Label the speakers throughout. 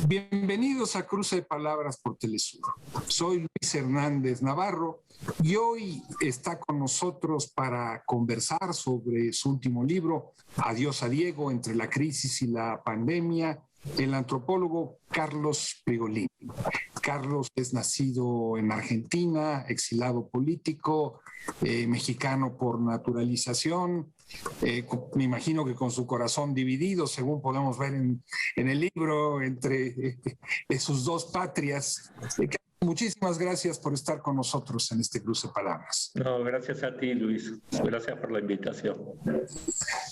Speaker 1: Bienvenidos a Cruce de Palabras por Telesur. Soy Luis Hernández Navarro y hoy está con nosotros para conversar sobre su último libro, Adiós a Diego, entre la crisis y la pandemia, el antropólogo Carlos Pregolini. Carlos es nacido en Argentina, exilado político, mexicano por naturalización, me imagino que con su corazón dividido, según podemos ver en el libro, entre sus dos patrias. Muchísimas gracias por estar con nosotros en este Cruce de Palabras.
Speaker 2: No, gracias a ti, Luis. Gracias por la invitación.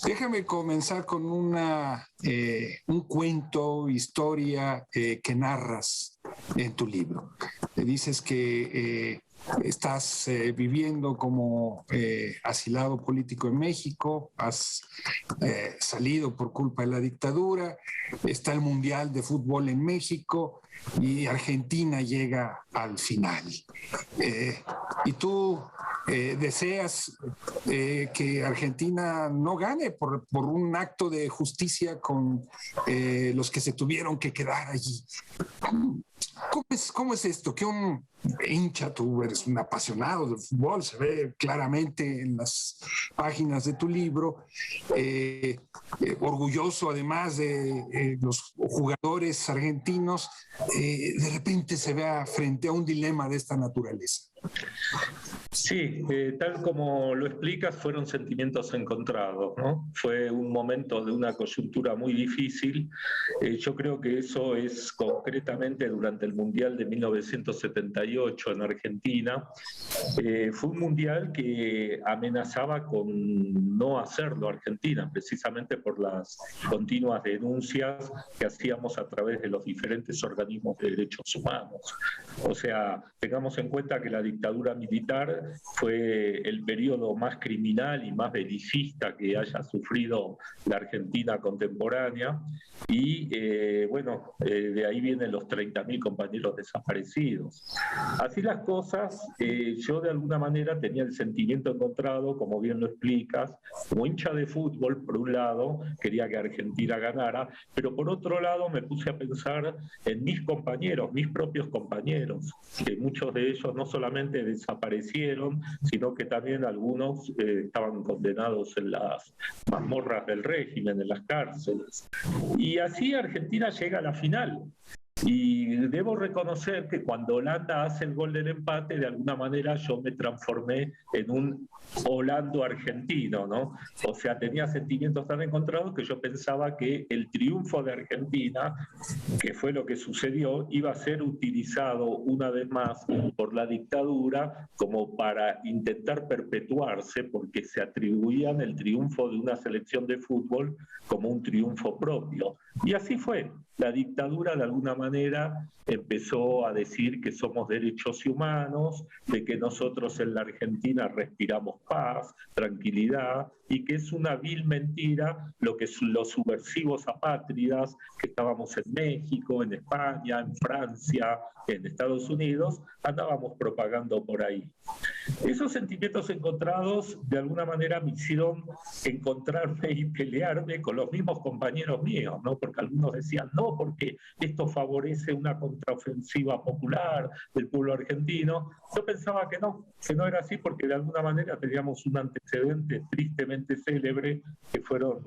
Speaker 1: Déjame comenzar con un cuento, historia que narras en tu libro. Dices que estás viviendo como asilado político en México, has salido por culpa de la dictadura, está el Mundial de Fútbol en México y Argentina llega al final. Y tú deseas que Argentina no gane por un acto de justicia con los que se tuvieron que quedar allí. ¿Cómo es esto? Que un hincha, tú eres un apasionado del fútbol, se ve claramente en las páginas de tu libro, orgulloso además de los jugadores argentinos, de repente se vea frente a un dilema de esta naturaleza.
Speaker 2: Sí, tal como lo explicas, fueron sentimientos encontrados, ¿no? Fue un momento de una coyuntura muy difícil. Yo creo que eso es concretamente durante el Mundial de 1978 en Argentina. Fue un Mundial que amenazaba con no hacerlo Argentina, precisamente por las continuas denuncias que hacíamos a través de los diferentes organismos de derechos humanos. O sea, tengamos en cuenta que la dictadura militar fue el periodo más criminal y más belicista que haya sufrido la Argentina contemporánea y de ahí vienen los 30.000 compañeros desaparecidos. Así las cosas, yo de alguna manera tenía el sentimiento encontrado, como bien lo explicas, como hincha de fútbol, por un lado, quería que Argentina ganara, pero por otro lado me puse a pensar en mis compañeros, mis propios compañeros, que muchos de ellos no solamente desaparecieron, sino que también algunos estaban condenados en las mazmorras del régimen, en las cárceles. Y así Argentina llega a la final. Y debo reconocer que cuando Holanda hace el gol del empate, de alguna manera yo me transformé en un holando-argentino, ¿no? O sea, tenía sentimientos tan encontrados que yo pensaba que el triunfo de Argentina, que fue lo que sucedió, iba a ser utilizado una vez más por la dictadura como para intentar perpetuarse, porque se atribuían el triunfo de una selección de fútbol como un triunfo propio. Y así fue. La dictadura de alguna manera empezó a decir que somos derechos humanos, de que nosotros en la Argentina respiramos paz, tranquilidad, y que es una vil mentira lo que los subversivos apátridas que estábamos en México, en España, en Francia, en Estados Unidos, andábamos propagando por ahí. Esos sentimientos encontrados de alguna manera me hicieron encontrarme y pelearme con los mismos compañeros míos, ¿no? Porque algunos decían, no, porque esto favorece una contraofensiva popular del pueblo argentino. Yo pensaba que no era así, porque de alguna manera teníamos un antecedente tristemente célebre, que fueron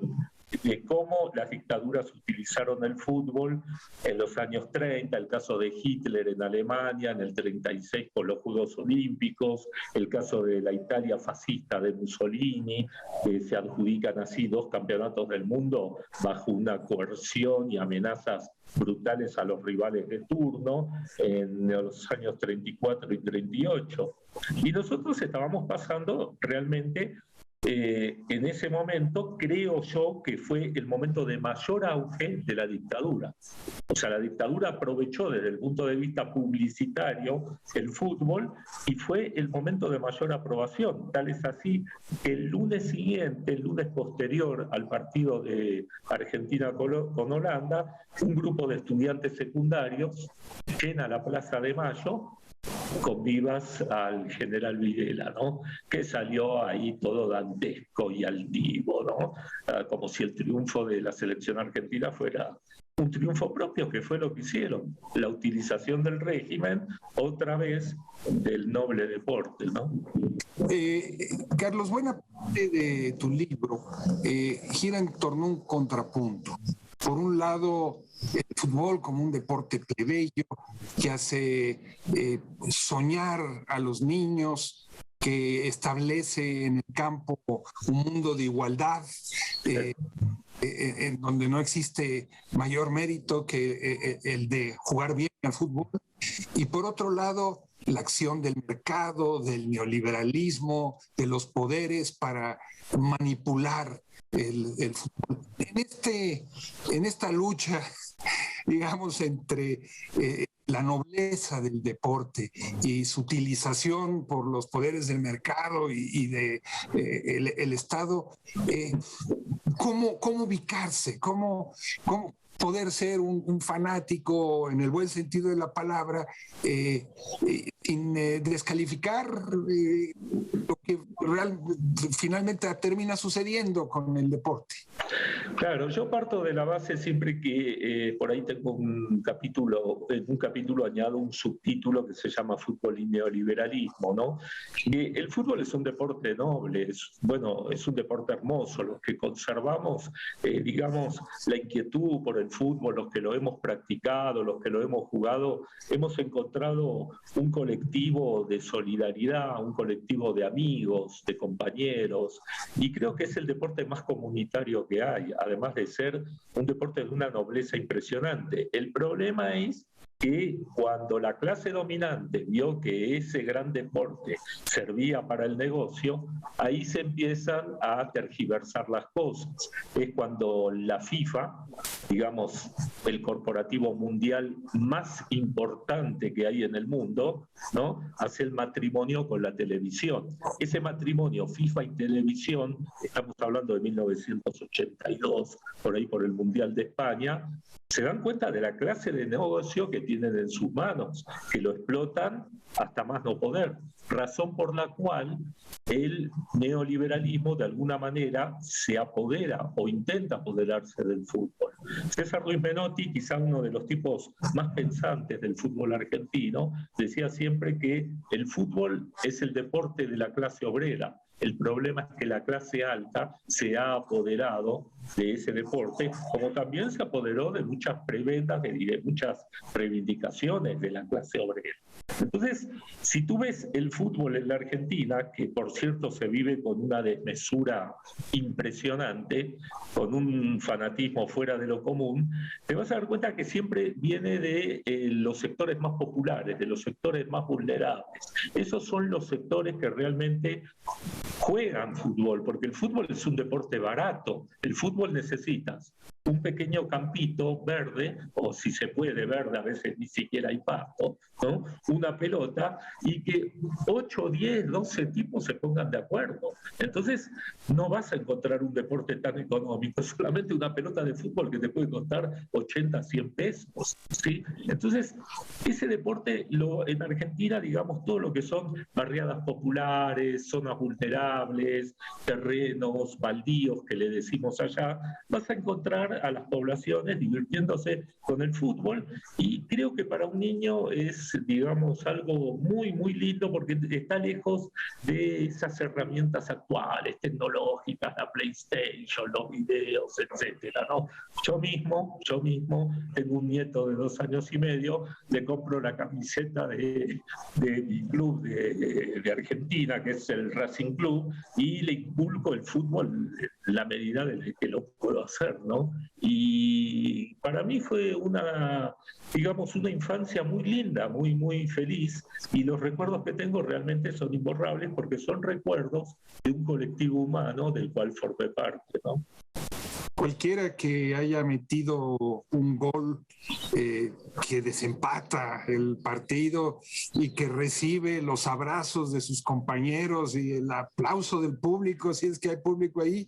Speaker 2: de cómo las dictaduras utilizaron el fútbol en los años 30, el caso de Hitler en Alemania, en el 36 con los Juegos Olímpicos, el caso de la Italia fascista de Mussolini, que se adjudican así 2 campeonatos del mundo bajo una coerción y amenazas brutales a los rivales de turno en los años 34 y 38. Y nosotros estábamos pasando realmente en ese momento, creo yo que fue el momento de mayor auge de la dictadura. O sea, la dictadura aprovechó desde el punto de vista publicitario el fútbol y fue el momento de mayor aprobación. Tal es así que el lunes siguiente, el lunes posterior al partido de Argentina con Holanda, un grupo de estudiantes secundarios llena la Plaza de Mayo vivas al general Videla, ¿no? Que salió ahí todo dantesco y altivo, ¿no? Como si el triunfo de la selección argentina fuera un triunfo propio, que fue lo que hicieron, la utilización del régimen, otra vez, del noble deporte, ¿no?
Speaker 1: Carlos, buena parte de tu libro gira en torno a un contrapunto. Por un lado, el fútbol como un deporte plebeyo que hace soñar a los niños, que establece en el campo un mundo de igualdad, en donde no existe mayor mérito que el de jugar bien al fútbol. Y por otro lado, la acción del mercado, del neoliberalismo, de los poderes para manipular el fútbol. En esta lucha, digamos, entre la nobleza del deporte y su utilización por los poderes del mercado y de el Estado, ¿cómo ubicarse? ¿Cómo poder ser un fanático en el buen sentido de la palabra, sin descalificar lo que finalmente termina sucediendo con el deporte?
Speaker 2: Claro, yo parto de la base siempre que por ahí tengo en un capítulo añado un subtítulo que se llama Fútbol y Neoliberalismo, ¿no? El fútbol es un deporte noble, es un deporte hermoso, los que conservamos, digamos, la inquietud por el fútbol, los que lo hemos practicado, los que lo hemos jugado, hemos encontrado un colectivo de solidaridad, un colectivo de amigos, de compañeros, y creo que es el deporte más comunitario que hay, además de ser un deporte de una nobleza impresionante. El problema es que cuando la clase dominante vio que ese gran deporte servía para el negocio, ahí se empiezan a tergiversar las cosas. Es cuando la FIFA, digamos, el corporativo mundial más importante que hay en el mundo, ¿no?, hace el matrimonio con la televisión. Ese matrimonio FIFA y televisión, estamos hablando de 1982, por ahí por el Mundial de España, se dan cuenta de la clase de negocio que tienen en sus manos, que lo explotan hasta más no poder, razón por la cual el neoliberalismo de alguna manera se apodera o intenta apoderarse del fútbol. César Luis Menotti, quizá uno de los tipos más pensantes del fútbol argentino, decía siempre que el fútbol es el deporte de la clase obrera. El problema es que la clase alta se ha apoderado de ese deporte, como también se apoderó de muchas prebendas, de muchas reivindicaciones de la clase obrera. Entonces, si tú ves el fútbol en la Argentina, que por cierto se vive con una desmesura impresionante, con un fanatismo fuera de lo común, te vas a dar cuenta que siempre viene de los sectores más populares, de los sectores más vulnerables. Esos son los sectores que realmente juegan fútbol, porque el fútbol es un deporte barato. El fútbol necesitas un pequeño campito verde, o si se puede verde, a veces ni siquiera hay pasto, ¿no?, una pelota, y que 8, 10, 12 tipos se pongan de acuerdo. Entonces no vas a encontrar un deporte tan económico, solamente una pelota de fútbol que te puede costar 80, 100 pesos, ¿sí? Entonces ese deporte en Argentina, digamos, todo lo que son barriadas populares, zonas vulnerables, terrenos baldíos que le decimos allá, vas a encontrar a las poblaciones divirtiéndose con el fútbol, y creo que para un niño es, digamos, algo muy, muy lindo, porque está lejos de esas herramientas actuales, tecnológicas, la PlayStation, los videos, etcétera, ¿no? Yo mismo tengo un nieto de 2 años y medio, le compro la camiseta de mi club de Argentina, que es el Racing Club, y le inculco el fútbol en la medida de que lo puedo hacer, ¿no? Y para mí fue una infancia muy linda, muy, muy feliz, y los recuerdos que tengo realmente son imborrables, porque son recuerdos de un colectivo humano del cual formé parte, ¿no?
Speaker 1: cualquiera que haya metido un gol que desempata el partido y que recibe los abrazos de sus compañeros y el aplauso del público, si es que hay público ahí,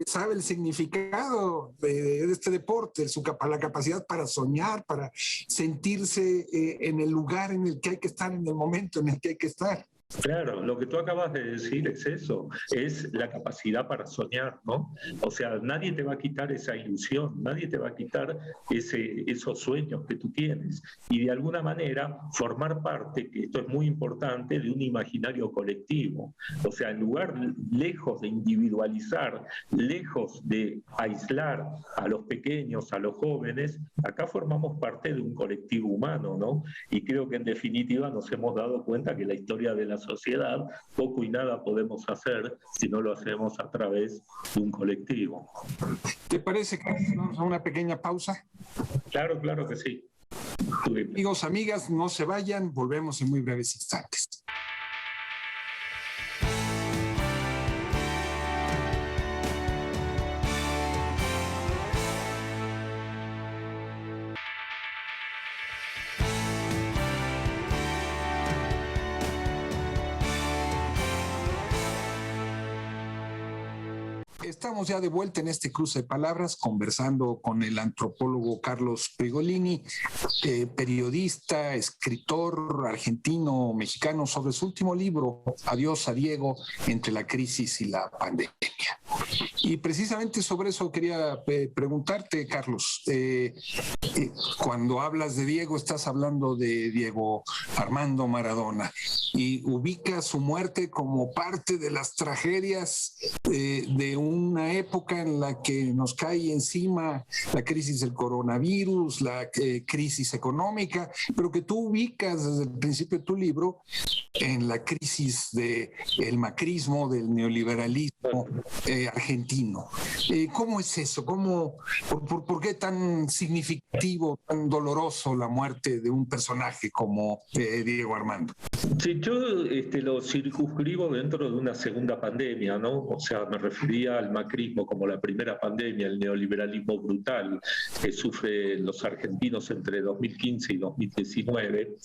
Speaker 1: sabe el significado de este deporte, la capacidad para soñar, para sentirse en el lugar en el que hay que estar, en el momento en el que hay que estar.
Speaker 2: Claro, lo que tú acabas de decir es eso, es la capacidad para soñar, ¿no? O sea, nadie te va a quitar esa ilusión, nadie te va a quitar esos sueños que tú tienes. Y de alguna manera formar parte, que esto es muy importante, de un imaginario colectivo. O sea, en lugar, lejos de individualizar, lejos de aislar a los pequeños, a los jóvenes, acá formamos parte de un colectivo humano, ¿no? Y creo que en definitiva nos hemos dado cuenta que la historia de la sociedad, poco y nada podemos hacer si no lo hacemos a través de un colectivo.
Speaker 1: ¿Te parece que vamos a una pequeña pausa?
Speaker 2: Claro, claro que sí.
Speaker 1: Amigos, amigas, no se vayan, volvemos en muy breves instantes. Estamos ya de vuelta en este cruce de palabras conversando con el antropólogo Carlos Pregolini, periodista, escritor argentino, mexicano, sobre su último libro, Adiós a Diego, entre la crisis y la pandemia. Y precisamente sobre eso quería preguntarte, Carlos. Cuando hablas de Diego, estás hablando de Diego Armando Maradona y ubicas su muerte como parte de las tragedias de una época en la que nos cae encima la crisis del coronavirus, la crisis económica, pero que tú ubicas desde el principio de tu libro en la crisis del macrismo, del neoliberalismo argentino. ¿Cómo es eso? ¿Por qué tan significativo, tan doloroso la muerte de un personaje como Diego Armando?
Speaker 2: Sí, yo lo circunscribo dentro de una segunda pandemia, ¿no? O sea, me refería al macrismo como la primera pandemia, el neoliberalismo brutal que sufren los argentinos entre 2015 y 2019,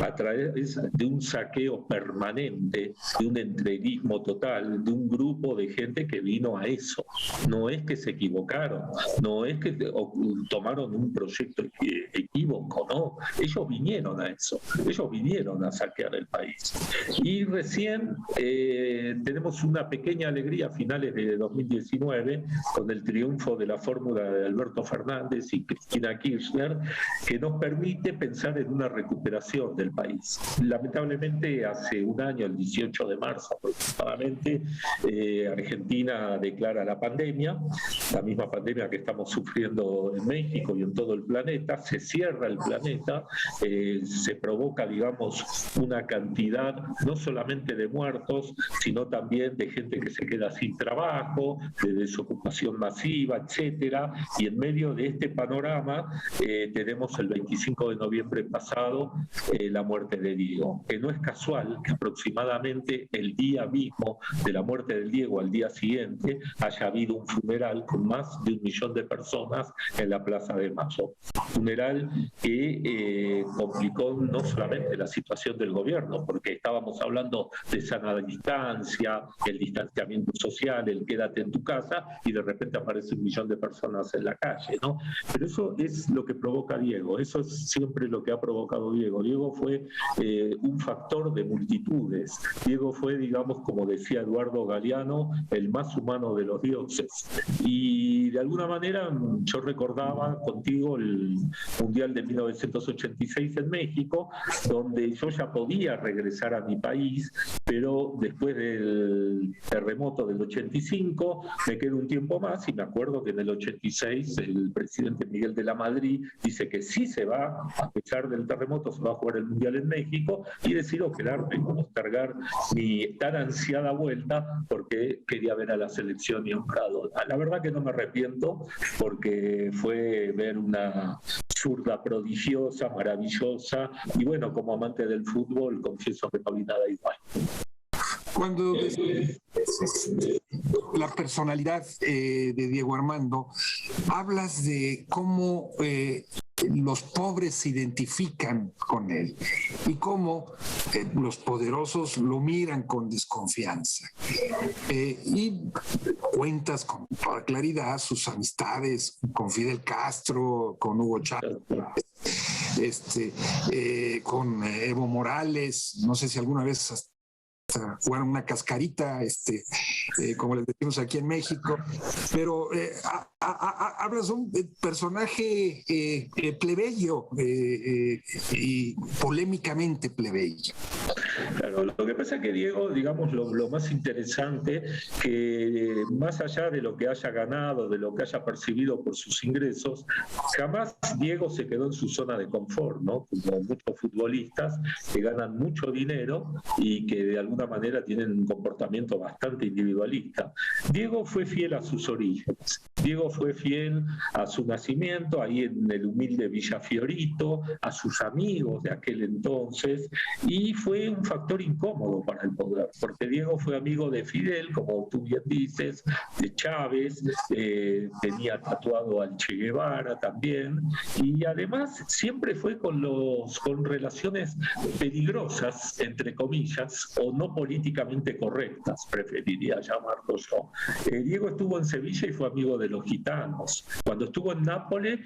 Speaker 2: a través de un saqueo permanente, de un entreguismo total, de un grupo de gente que vino a eso. No es que se equivocaron, no es que tomaron un proyecto equívoco, no. Ellos vinieron a eso, ellos vinieron a saquear el país. Y recién tenemos una pequeña alegría a finales de 2019 con el triunfo de la fórmula de Alberto Fernández y Cristina Kirchner, que nos permite pensar en una recuperación del país. Lamentablemente hace un año, el 18 de marzo aproximadamente, Argentina declara la pandemia, la misma pandemia que estamos sufriendo en México y en todo el planeta, se cierra el planeta, se provoca, digamos, una cantidad no solamente de muertos, sino también de gente que se queda sin trabajo, de desocupación masiva, etcétera, y en medio de este panorama tenemos el 25 de noviembre pasado la muerte de Diego, que no es casual que aproximadamente el día mismo de la muerte de Diego, al día siguiente, haya habido un funeral con más de 1 millón de personas en la Plaza de Mayo. Funeral que complicó no solamente la situación del gobierno, porque estábamos hablando de sana distancia, el distanciamiento social, el quédate en tu casa, y de repente aparece 1 millón de personas en la calle, ¿no? Pero eso es lo que provoca Diego, eso es siempre lo que ha provocado Diego. Diego fue un factor de multitudes. Diego fue, digamos, como decía Eduardo Galeano, el más humano de los dioses. Y de alguna manera yo recordaba contigo el Mundial de 1986 en México, donde yo ya podía regresar a mi país, pero después del terremoto del 85 me quedo un tiempo más y me acuerdo que en el 86 el presidente Miguel de la Madrid dice que sí se va, a pesar del terremoto, se va a jugar el Mundial en México, y decido quedarme y postergar mi tan ansiada vuelta porque quería ver a la selección y a un Prado. La verdad que no me arrepiento porque fue ver una zurda prodigiosa, maravillosa, y bueno, como amante del fútbol confieso que no vi nada igual.
Speaker 1: Cuando la personalidad de Diego Armando, hablas de cómo los pobres se identifican con él y cómo los poderosos lo miran con desconfianza. Y cuentas con toda claridad sus amistades con Fidel Castro, con Hugo Chávez, con Evo Morales, no sé si alguna vez jugaron una cascarita, como les decimos aquí en México, pero hablas de un personaje plebeyo y polémicamente plebeyo.
Speaker 2: Claro, lo que pasa es que Diego, digamos, lo más interesante, que más allá de lo que haya ganado, de lo que haya percibido por sus ingresos, jamás Diego se quedó en su zona de confort, ¿no? Como muchos futbolistas que ganan mucho dinero y que de alguna manera tienen un comportamiento bastante individualista. Diego fue fiel a sus orígenes. Diego fue fiel a su nacimiento, ahí en el humilde Villa Fiorito, a sus amigos de aquel entonces, y fue un factor incómodo para el poder, porque Diego fue amigo de Fidel, como tú bien dices, de Chávez, tenía tatuado al Che Guevara también, y además siempre fue con relaciones peligrosas, entre comillas, o no políticamente correctas, preferiría llamarlo yo. Diego estuvo en Sevilla y fue amigo de los gitanos. Cuando estuvo en Nápoles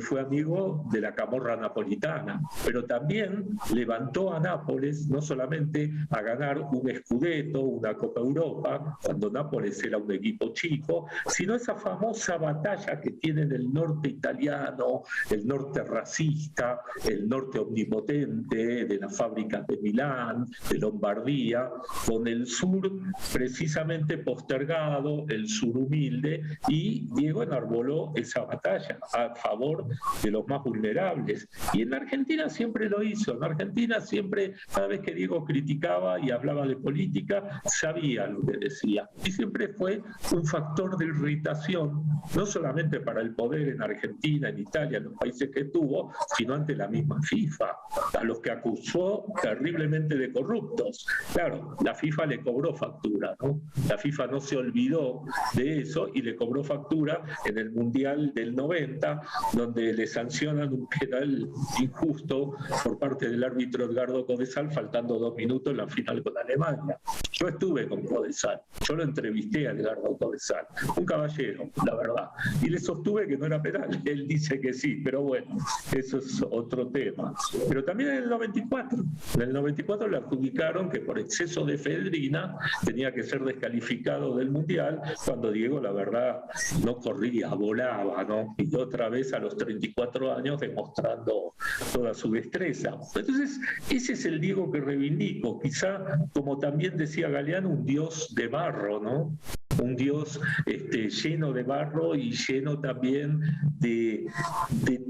Speaker 2: fue amigo de la camorra napolitana, pero también levantó a Nápoles no solamente a ganar un Scudetto, una Copa Europa, cuando Nápoles era un equipo chico, sino esa famosa batalla que tienen el norte italiano, el norte racista, el norte omnipotente de las fábricas de Milán, de Lombardía, con el sur precisamente postergado, el sur humilde, y Diego enarboló esa batalla a favor de los más vulnerables. Y en Argentina siempre lo hizo. En Argentina siempre, cada vez que Diego criticaba y hablaba de política, sabía lo que decía. Y siempre fue un factor de irritación, no solamente para el poder en Argentina, en Italia, en los países que tuvo, sino ante la misma FIFA, a los que acusó terriblemente de corruptos. Claro, la FIFA le cobró factura, ¿no? La FIFA no se olvidó de eso y le cobró factura en el Mundial del 90, donde le sancionan un penal injusto por parte del árbitro Edgardo Codesal, faltando 2 minutos en la final con Alemania. Yo estuve con Codesal, yo lo entrevisté a Edgardo Codesal, un caballero, la verdad, y le sostuve que no era penal. Él dice que sí, pero bueno, eso es otro tema. Pero también en el 94 le adjudicaron que por exceso de efedrina tenía que ser descalificado del Mundial, cuando Diego, la verdad, no corría, volaba, ¿no? Y otra vez a los 34 años demostrando toda su destreza. Entonces, ese es el Diego que reivindico, quizá, como también decía Galeano, un dios de barro, ¿no? Un dios lleno de barro y lleno también de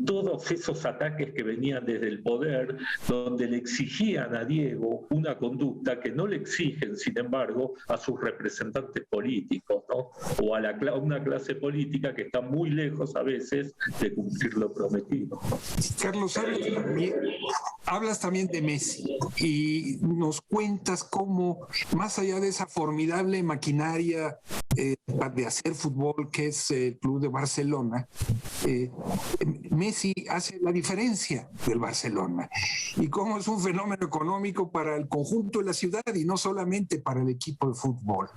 Speaker 2: todos esos ataques que venían desde el poder, donde le exigían a Diego una conducta que no le exigen, sin embargo, a sus representantes políticos, ¿no? O a una clase política que está muy lejos a veces de cumplir lo prometido.
Speaker 1: Carlos, hablas también de Messi y nos cuentas cómo, más allá de esa formidable maquinaria de hacer fútbol que es el Club de Barcelona, Messi hace la diferencia del Barcelona y cómo es un fenómeno económico para el conjunto de la ciudad y no solamente para el equipo de fútbol.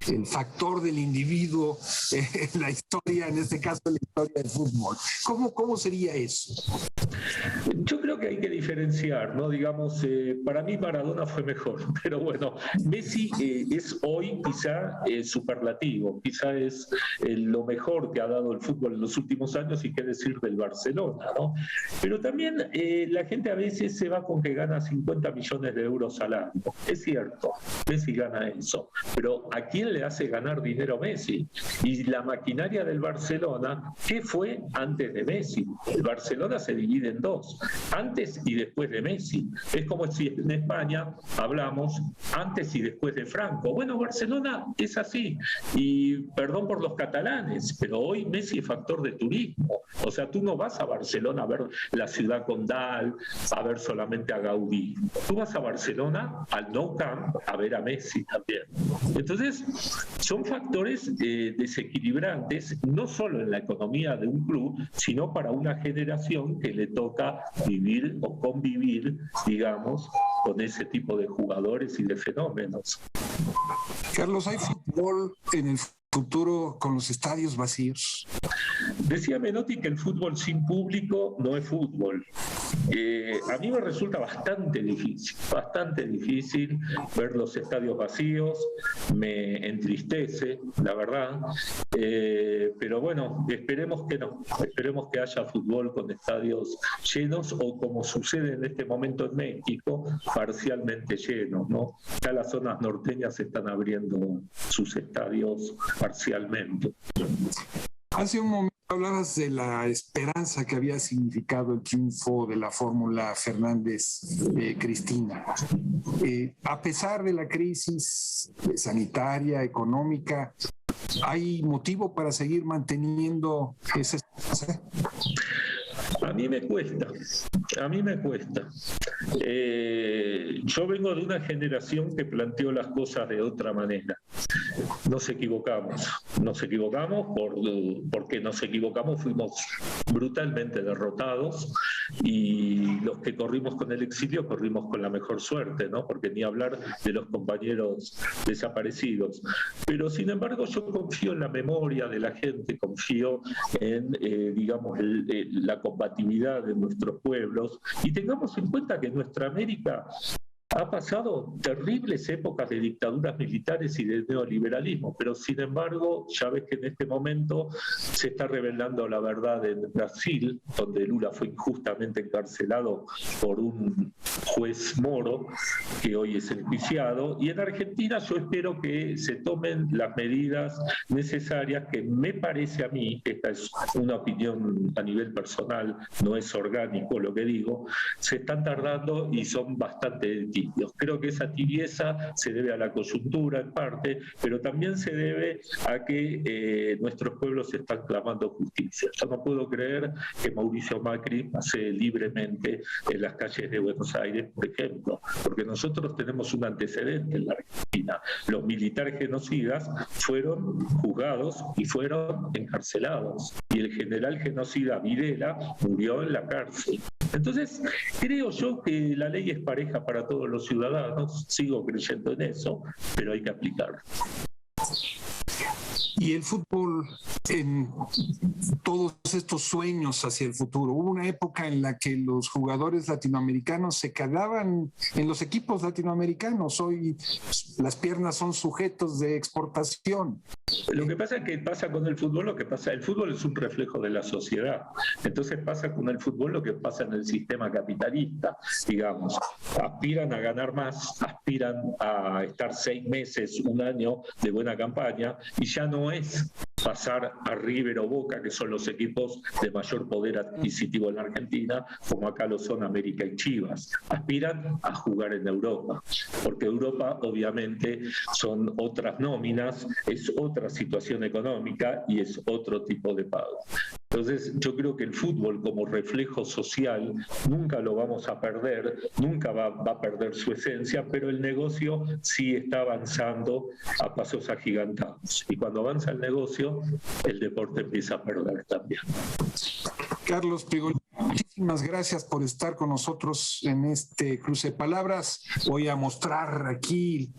Speaker 1: El factor del individuo, la historia, en este caso la historia del fútbol. ¿Cómo sería eso?
Speaker 2: Yo creo que hay que diferenciar, ¿no? Digamos, para mí Maradona fue mejor, pero bueno, Messi es hoy quizá superlativo, quizá es lo mejor que ha dado el fútbol en los últimos años, y qué decir del Barcelona, ¿no? Pero también la gente a veces se va con que gana 50 millones de euros al año. Es cierto, Messi gana eso, pero ¿a quién le hace ganar dinero Messi? Y la maquinaria del Barcelona, ¿qué fue antes de Messi? El Barcelona se divide en dos, antes y después de Messi. Es como si en España hablamos antes y después de Franco. Bueno, Barcelona es así, Y perdón por los catalanes, pero hoy Messi es factor de turismo. O sea, tú no vas a Barcelona a ver la ciudad condal, a ver solamente a Gaudí. Tú vas a Barcelona, al Nou Camp, a ver a Messi también. Entonces, son factores desequilibrantes, no solo en la economía de un club, sino para una generación que le toca vivir o convivir, digamos, con ese tipo de jugadores y de fenómenos.
Speaker 1: Carlos, ¿hay fútbol en el futuro con los estadios vacíos?
Speaker 2: Decía Menotti que el fútbol sin público no es fútbol. A mí me resulta bastante difícil ver los estadios vacíos, me entristece, la verdad, pero bueno, esperemos que no, esperemos que haya fútbol con estadios llenos o como sucede en este momento en México, parcialmente llenos, ¿no? Ya las zonas norteñas están abriendo sus estadios parcialmente.
Speaker 1: Hace un momento hablabas de la esperanza que había significado el triunfo de la fórmula Fernández-Cristina. A pesar de la crisis sanitaria, económica, ¿hay motivo para seguir manteniendo esa esperanza?
Speaker 2: A mí me cuesta. Yo vengo de una generación que planteó las cosas de otra manera. Nos equivocamos porque nos equivocamos, fuimos brutalmente derrotados y los que corrimos con el exilio corrimos con la mejor suerte, ¿no? Porque ni hablar de los compañeros desaparecidos. Pero sin embargo yo confío en la memoria de la gente, confío en, digamos, la combatividad de nuestros pueblos y tengamos en cuenta que nuestra América ha pasado terribles épocas de dictaduras militares y de neoliberalismo, pero sin embargo, ya ves que en este momento se está revelando la verdad en Brasil, donde Lula fue injustamente encarcelado por un juez moro, que hoy es enjuiciado, y en Argentina yo espero que se tomen las medidas necesarias, que me parece a mí, esta es una opinión a nivel personal, no es orgánico lo que digo, se están tardando y son bastante tibios. Creo que esa tibieza se debe a la coyuntura en parte, pero también se debe a que nuestros pueblos están clamando justicia. Yo no puedo creer que Mauricio Macri pase libremente en las calles de Buenos Aires, por ejemplo, porque nosotros tenemos un antecedente en la Argentina. Los militares genocidas fueron juzgados y fueron encarcelados, y el general genocida Videla murió en la cárcel. Entonces, creo yo que la ley es pareja para todos los ciudadanos, sigo creyendo en eso, pero hay que aplicarlo.
Speaker 1: Y el fútbol, en todos estos sueños hacia el futuro, hubo una época en la que los jugadores latinoamericanos se quedaban en los equipos latinoamericanos. Hoy las piernas son sujetos de exportación.
Speaker 2: Lo que pasa es que pasa con el fútbol, el fútbol es un reflejo de la sociedad. Entonces pasa con el fútbol lo que pasa en el sistema capitalista, digamos. Aspiran a ganar más, aspiran a estar 6 meses, 1 año de buena campaña, y ya no es pasar a River o Boca, que son los equipos de mayor poder adquisitivo en la Argentina, como acá lo son América y Chivas. Aspiran a jugar en Europa, porque Europa obviamente son otras nóminas, es otra situación económica y es otro tipo de pago. Entonces yo creo que el fútbol como reflejo social nunca lo vamos a perder, nunca va a perder su esencia, pero el negocio sí está avanzando a pasos agigantados. Y cuando avanza el negocio, el deporte empieza a perder también.
Speaker 1: Carlos Pigolini, muchísimas gracias por estar con nosotros en este cruce de palabras. Voy a mostrar aquí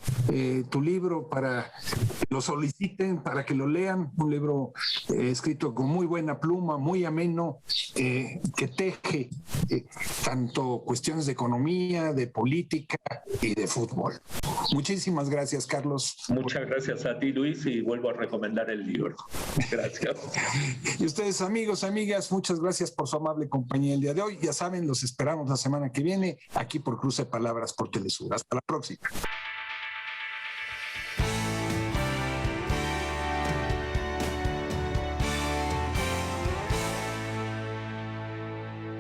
Speaker 1: tu libro para que lo soliciten, para que lo lean. Un libro escrito con muy buena pluma, muy ameno, que teje tanto cuestiones de economía, de política y de fútbol. Muchísimas gracias, Carlos.
Speaker 2: Muchas gracias a ti, Luis, y vuelvo a recomendar el libro. Gracias.
Speaker 1: Y ustedes, amigos, amigas, muchas gracias por su amable compañía el día de hoy. Ya saben, los esperamos la semana que viene aquí por Cruce de Palabras por Telesur. Hasta la próxima.